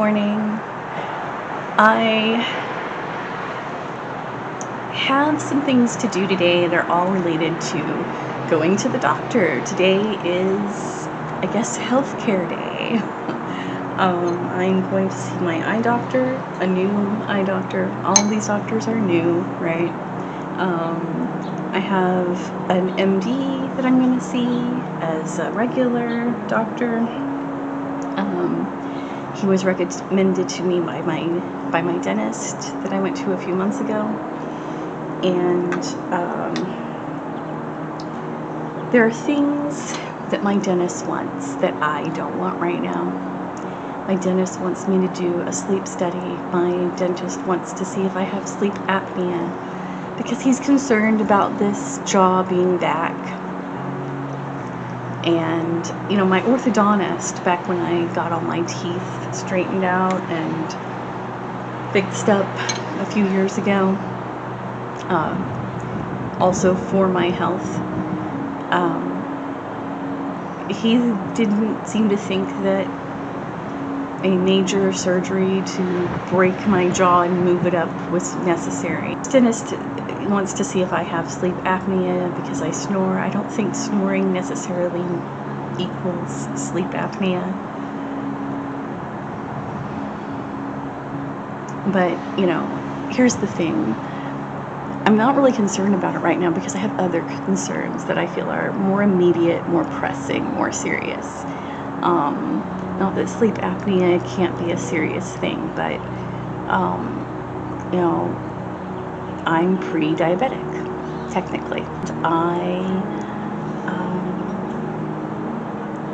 morning. I have some things to do today that are all related to going to the doctor. Today is, I guess, healthcare day. I'm going to see my eye doctor, a new eye doctor. All of these doctors are new, right? I have an MD that I'm going to see as a regular doctor. He was recommended to me by my dentist that I went to a few months ago, and there are things that my dentist wants that I don't want right now. My dentist wants me to do a sleep study. My dentist wants to see if I have sleep apnea because he's concerned about this jaw being back. And, my orthodontist, back when I got all my teeth straightened out and fixed up a few years ago, also for my health, he didn't seem to think that a major surgery to break my jaw and move it up was necessary. The dentist wants to see if I have sleep apnea because I snore. I don't think snoring necessarily equals sleep apnea. But, here's the thing. I'm not really concerned about it right now because I have other concerns that I feel are more immediate, more pressing, more serious. Not that sleep apnea can't be a serious thing, but, I'm pre-diabetic, technically. I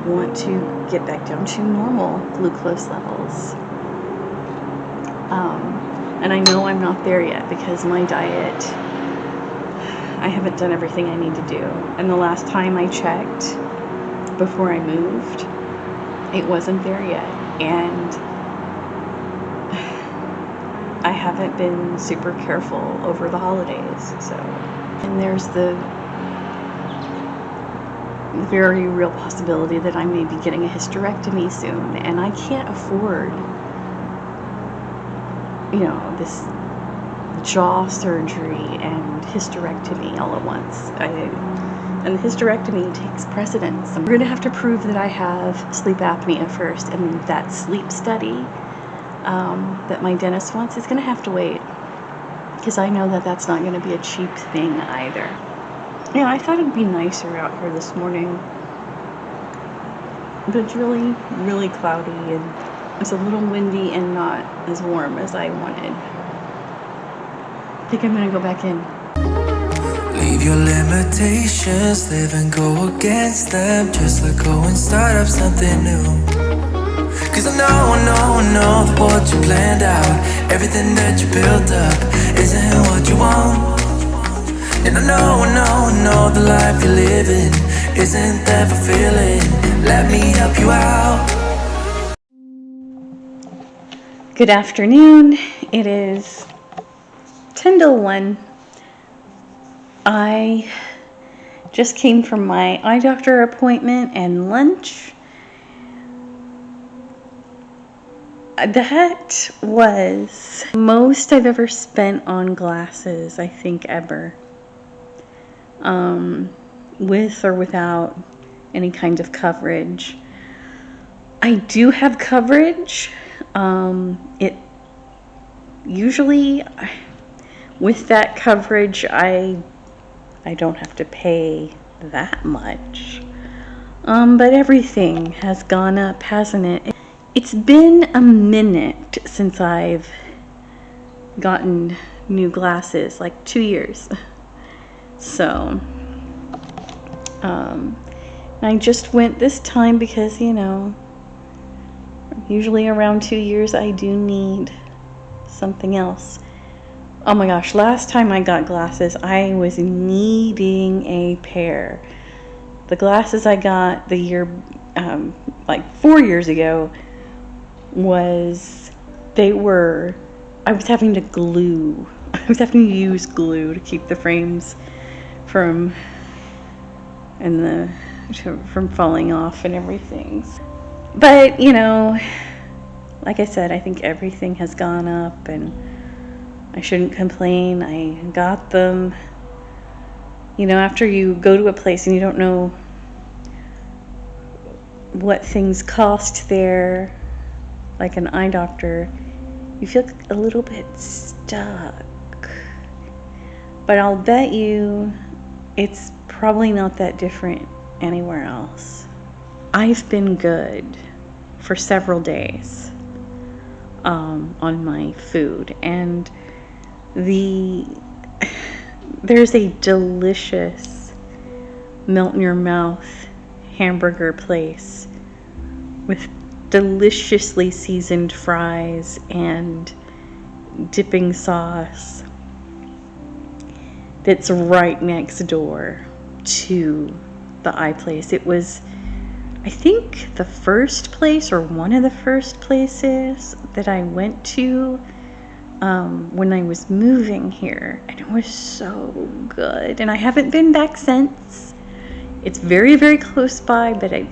want to get back down to normal glucose levels. And I know I'm not there yet because my diet, I haven't done everything I need to do. And the last time I checked, before I moved, it wasn't there yet. And I haven't been super careful over the holidays, and there's the very real possibility that I may be getting a hysterectomy soon, and I can't afford, this jaw surgery and hysterectomy all at once. And the hysterectomy takes precedence. We're going to have to prove that I have sleep apnea first, and that sleep study that my dentist wants is going to have to wait, because I know that that's not going to be a cheap thing either. I thought it'd be nicer out here this morning, but it's really, really cloudy, and it's a little windy and not as warm as I wanted. I think I'm going to go back in. Leave your limitations, live and go against them. Just let go and start up something new. Cause I know that what you planned out, everything that you built up, isn't what you want. And I know the life you're living isn't that fulfilling. Let me help you out. Good afternoon. It is 10 to 1. I just came from my eye doctor appointment and lunch. That was most I've ever spent on glasses, I think, ever. With or without any kind of coverage. I do have coverage. It usually, with that coverage, I don't have to pay that much. But everything has gone up, hasn't it? It's been a minute since I've gotten new glasses, like 2 years. So, I just went this time because, usually around 2 years I do need something else. Oh my gosh, last time I got glasses, I was needing a pair. The glasses I got the year, 4 years ago, I was having to use glue to keep the frames from falling off and everything. But, like I said, I think everything has gone up and I shouldn't complain. I got them. You know, after you go to a place and you don't know what things cost there, like an eye doctor, you feel a little bit stuck. But I'll bet you it's probably not that different anywhere else. I've been good for several days on my food, and there's a delicious melt in your mouth hamburger place with deliciously seasoned fries and dipping sauce that's right next door to the eye place. It was, I think, the first place or one of the first places that I went to when I was moving here, and it was so good. And I haven't been back since. It's very, very close by, but I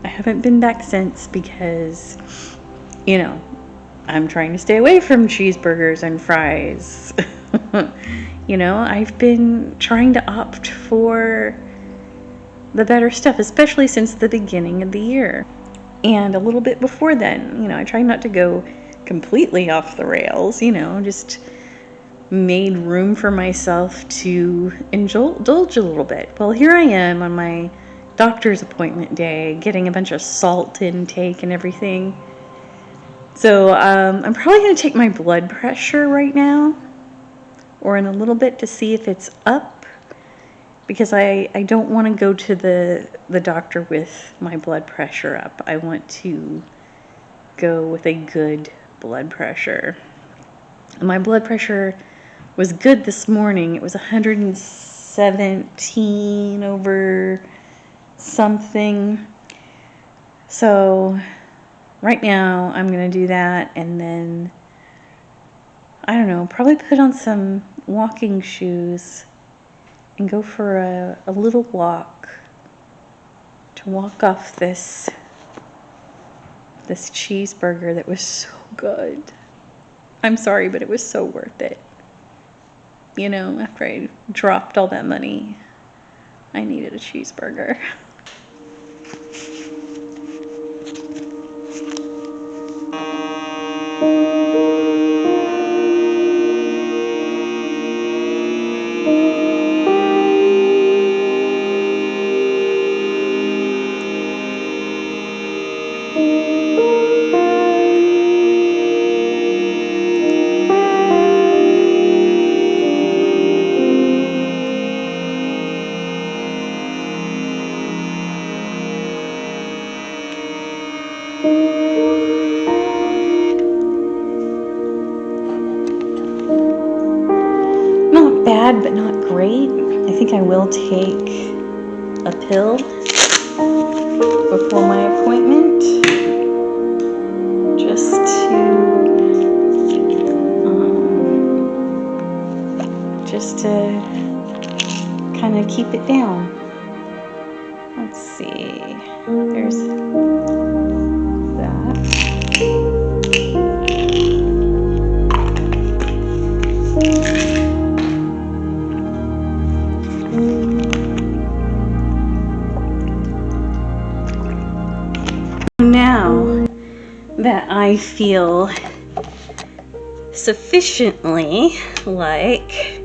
haven't been back since because, you know, I'm trying to stay away from cheeseburgers and fries. You know, I've been trying to opt for the better stuff, especially since the beginning of the year. And a little bit before then, you know, I try not to go completely off the rails, you know, just made room for myself to indulge a little bit. Well, here I am on my doctor's appointment day, getting a bunch of salt intake and everything. So I'm probably going to take my blood pressure right now, or in a little bit, to see if it's up, because I don't want to go to the doctor with my blood pressure up. I want to go with a good blood pressure. My blood pressure was good this morning. It was 117 over something. So right now I'm going to do that, and then I don't know, probably put on some walking shoes and go for a little walk to walk off this cheeseburger that was so good. I'm sorry, but it was so worth it. You know, after I dropped all that money, I needed a cheeseburger. Not bad, but not great. I think I will take a pill before my appointment, just to kind of keep it down. Let's see. There's that. Now that I feel sufficiently like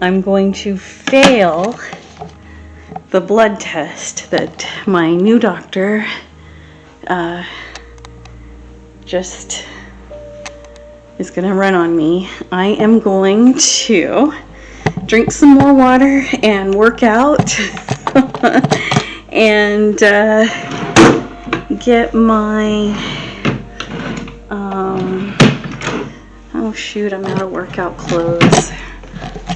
I'm going to fail the blood test that my new doctor just is going to run on me, I am going to drink some more water and work out and get my oh shoot, I'm out of workout clothes.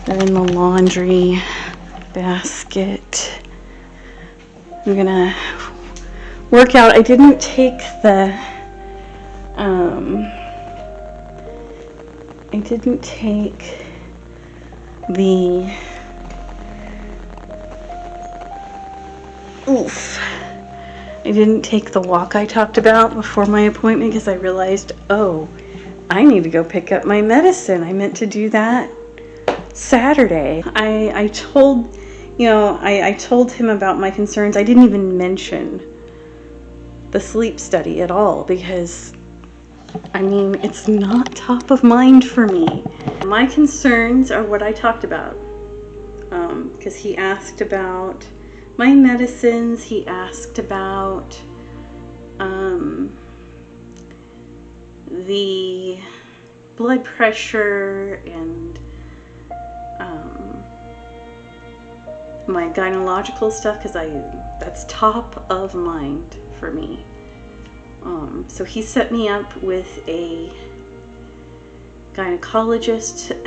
They're in the laundry basket. I'm gonna work out. I didn't take the I didn't take the walk I talked about before my appointment because I realized, oh, I need to go pick up my medicine. I meant to do that Saturday. I told him about my concerns. I didn't even mention the sleep study at all because, I mean, it's not top of mind for me. My concerns are what I talked about. Because he asked about my medicines, he asked about the blood pressure and my gynecological stuff, because that's top of mind for me. So he set me up with a gynecologist.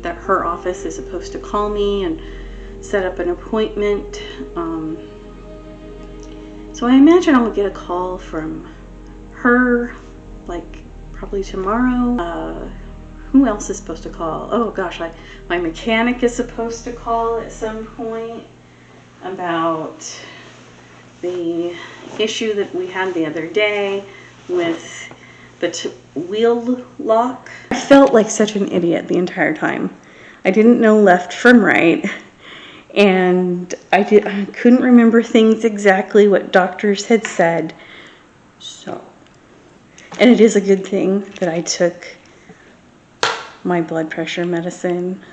Her office is supposed to call me and set up an appointment. So I imagine I'll get a call from her, like probably tomorrow. Who else is supposed to call? Oh gosh, my mechanic is supposed to call at some point about the issue that we had the other day with the wheel lock. I felt like such an idiot the entire time. I didn't know left from right, and I couldn't remember things exactly what doctors had said. So, and it is a good thing that I took my blood pressure medicine.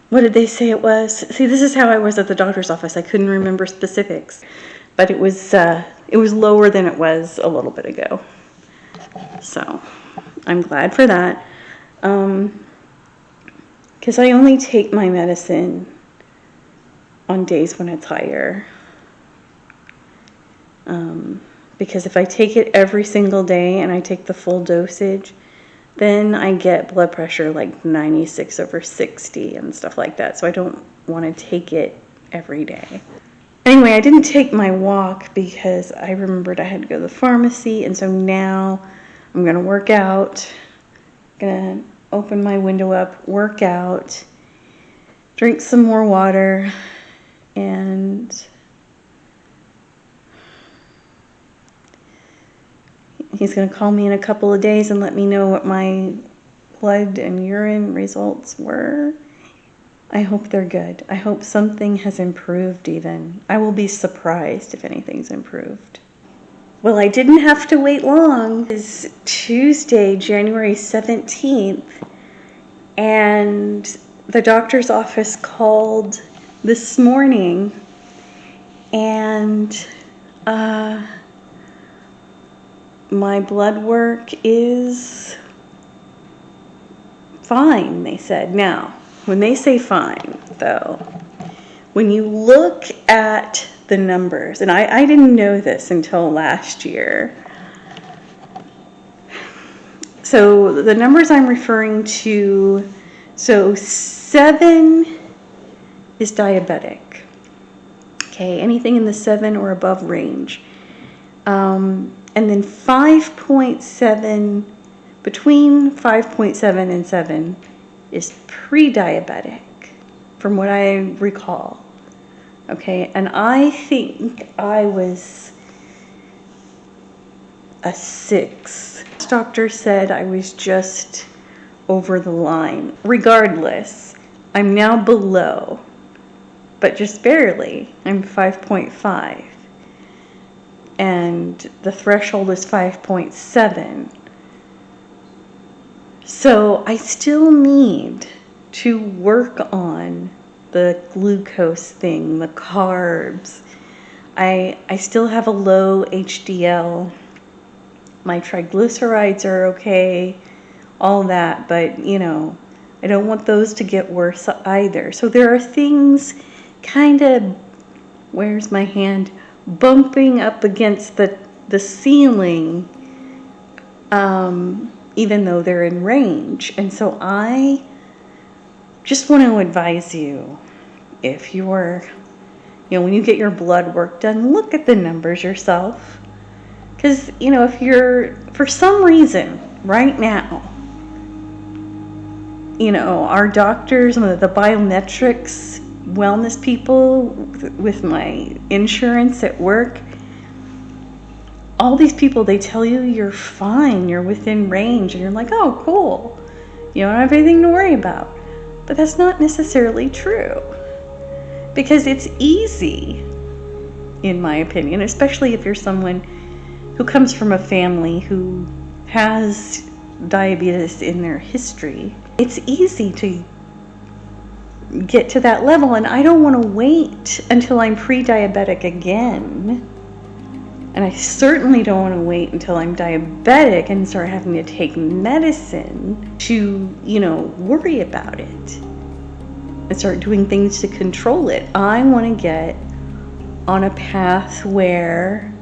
What did they say it was? See, this is how I was at the doctor's office. I couldn't remember specifics, but it was lower than it was a little bit ago. So I'm glad for that. Because I only take my medicine on days when it's higher. Because if I take it every single day and I take the full dosage, then I get blood pressure like 96/60 and stuff like that. So I don't want to take it every day. Anyway, I didn't take my walk because I remembered I had to go to the pharmacy, and so now I'm going to work out. Going to open my window up, work out, drink some more water, and he's going to call me in a couple of days and let me know what my blood and urine results were. I hope they're good. I hope something has improved even. I will be surprised if anything's improved. Well, I didn't have to wait long. It's Tuesday, January 17th, and the doctor's office called this morning, and my blood work is fine, they said. Now, when they say fine, though, when you look at the numbers, and I didn't know this until last year. So the numbers I'm referring to, so 7 is diabetic. Okay, anything in the 7 or above range. And then 5.7, between 5.7 and 7 is pre-diabetic, from what I recall. Okay, and I think I was a 6. This doctor said I was just over the line. Regardless, I'm now below, but just barely. I'm 5.5. And the threshold is 5.7. So I still need to work on the glucose thing, the carbs. I still have a low HDL. My triglycerides are okay, all that, but I don't want those to get worse either. So there are things kind of, where's my hand, bumping up against the ceiling, even though they're in range. And so I just want to advise you, if you're, when you get your blood work done, look at the numbers yourself. Because, if you're, for some reason, right now, our doctors, the biometrics wellness people with my insurance at work, all these people, they tell you you're fine, you're within range, and you're like, oh, cool. You don't have anything to worry about. But that's not necessarily true. Because it's easy, in my opinion, especially if you're someone who comes from a family who has diabetes in their history. It's easy to get to that level, and I don't want to wait until I'm pre-diabetic again. And I certainly don't want to wait until I'm diabetic and start having to take medicine to, worry about it and start doing things to control it. I want to get on a path where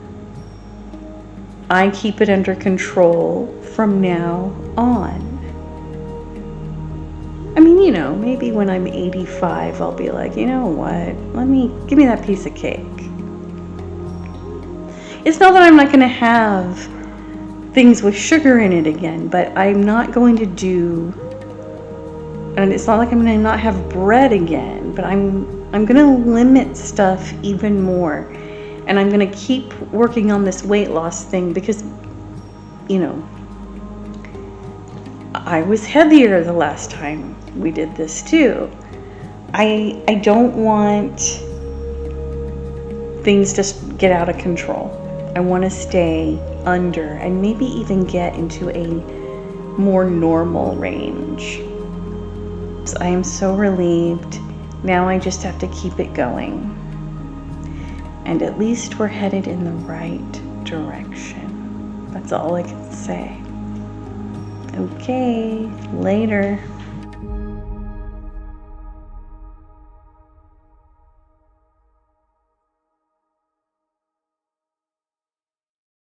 I keep it under control from now on. I mean, maybe when I'm 85, I'll be like, you know what? Give me that piece of cake. It's not that I'm not going to have things with sugar in it again, but I'm not going to do, and it's not like I'm going to not have bread again, but I'm going to limit stuff even more. And I'm going to keep working on this weight loss thing because, I was heavier the last time we did this too. I don't want things to get out of control. I want to stay under and maybe even get into a more normal range. So I am so relieved. Now I just have to keep it going. And at least we're headed in the right direction. That's all I can say. Okay, later.